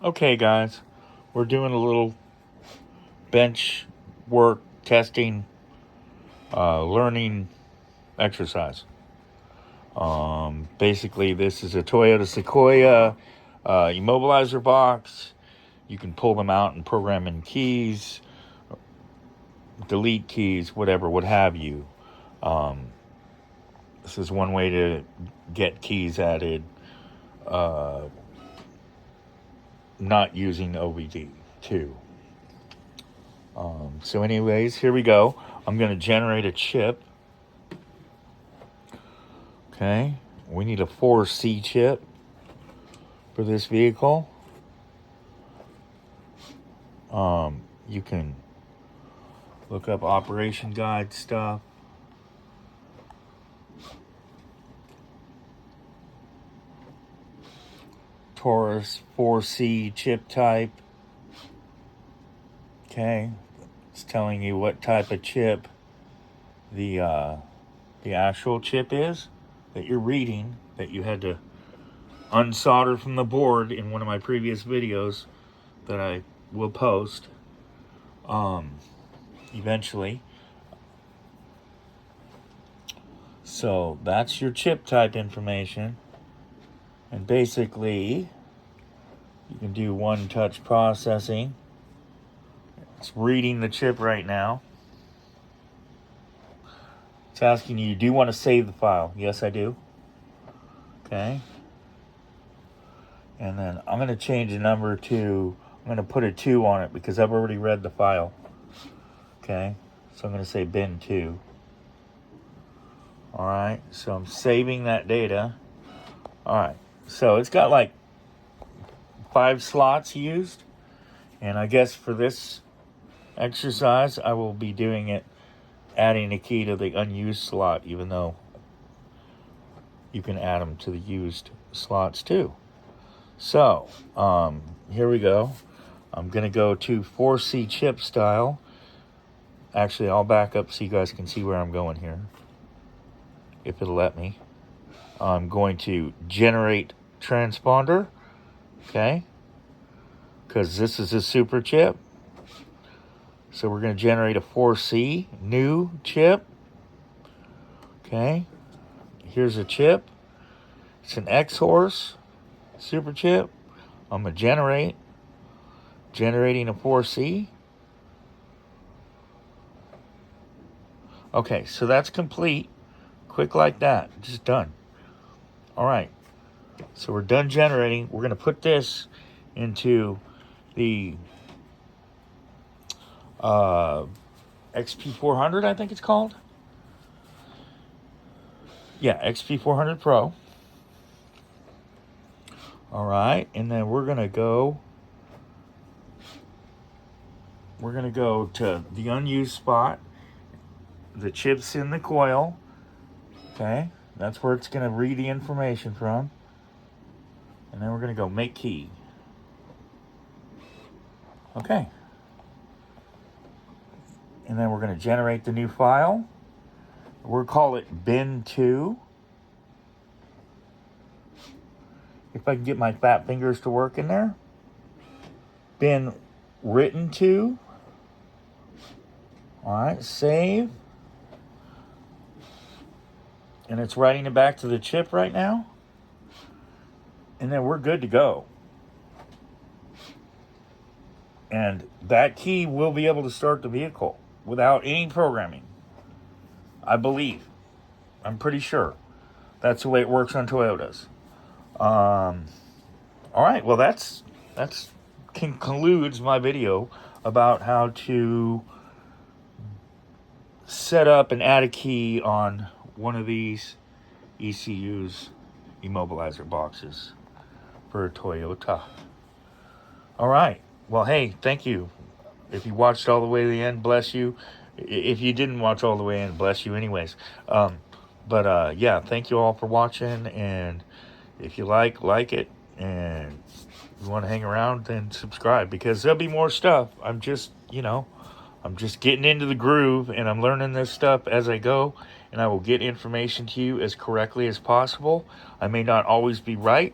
Okay, guys, we're doing a little bench work testing, learning exercise. Basically, this is a Toyota Sequoia Immobilizer box. You can pull them out and program in keys, delete keys, whatever, what have you. This is one way to get keys added, not using OBD too. So anyways, here we go. I'm going to generate a chip. Okay, we need a 4C chip for this vehicle. You can look up operation guide stuff. Taurus 4C chip type. Okay, it's telling you what type of chip the actual chip is that you're reading, that you had to unsolder from the board in one of my previous videos that I will post eventually. So that's your chip type information, and basically you can do one touch processing. It's reading the chip right now. It's asking you, do you want to save the file? Yes, I do. Okay. And then I'm going to change the number to, I'm going to put a 2 on it because I've already read the file. Okay. So I'm going to say bin 2. All right. So I'm saving that data. All right. So it's got like 5 slots used. And I guess for this exercise, I will be doing it, adding a key to the unused slot, even though you can add them to the used slots too. So, here we go. I'm going to go to 4C chip style. Actually, I'll back up so you guys can see where I'm going here, if it'll let me. I'm going to generate transponder, okay, because this is a super chip. So we're going to generate a 4C new chip. Okay, here's a chip. It's an X-Horse super chip. I'm going to generating a 4C. Okay, so that's complete. Quick like that, just done. All right, so we're done generating. We're going to put this into the XP400, I think it's called. Yeah, XP400 Pro. All right, and then we're going to go to the unused spot. The chip's in the coil. Okay, that's where it's going to read the information from. And then we're going to go make key. Okay. And then we're going to generate the new file. We'll call it bin2. If I can get my fat fingers to work in there. Bin written to. All right, save. And it's writing it back to the chip right now. And then we're good to go. And that key will be able to start the vehicle without any programming. I believe. I'm pretty sure. That's the way it works on Toyotas. All right, well, that's concludes my video about how to set up and add a key on one of these ECU's immobilizer boxes for a Toyota. All right, well, hey, thank you. If you watched all the way to the end, bless you. If you didn't watch all the way in, bless you anyways. Yeah, thank you all for watching, and if you like it, and you want to hang around, then subscribe, because there'll be more stuff. I'm just getting into the groove, and I'm learning this stuff as I go, and I will get information to you as correctly as possible. I may not always be right,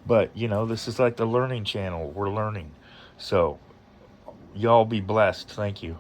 But, you know, this is like the learning channel. We're learning. So, y'all be blessed. Thank you.